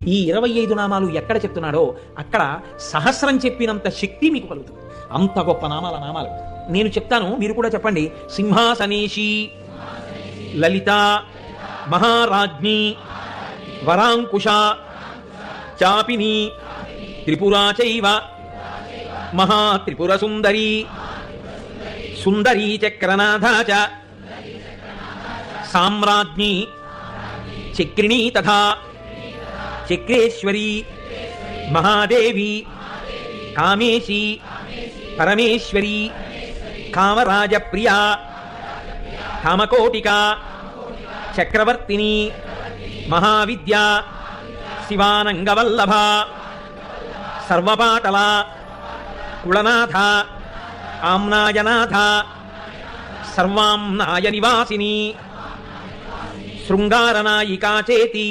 ఈ 25 నామాలు ఎక్కడ చెప్తున్నాడో అక్కడ సహస్రం చెప్పినంత శక్తి మీకు కలుగుతుంది. అంత గొప్ప నామాలు నేను చెప్తాను, మీరు కూడా చెప్పండి. సింహాసనేషి, లలిత, మహారాజ్ఞి, వరాంకుశ, చాపిని, త్రిపురా చైవ, మహాత్రిపుర సుందరి, సుందరీ చక్రనాథ చ, సామ్రాజ్ఞి, చక్రిణీ తథా చక్రేశ్వరి, మహాదేవి, కామేశి, పరమేశ్వరి, కామరాజప్రియా, కామకోటిక, చక్రవర్తిని, మహావిద్యా, శివానంగవల్లభ, సర్వపాటల, కుళనాథ, ఆమ్నాయనాథ, సర్వాంనాయ నివాసిని, శృంగారనాయికా చేతి,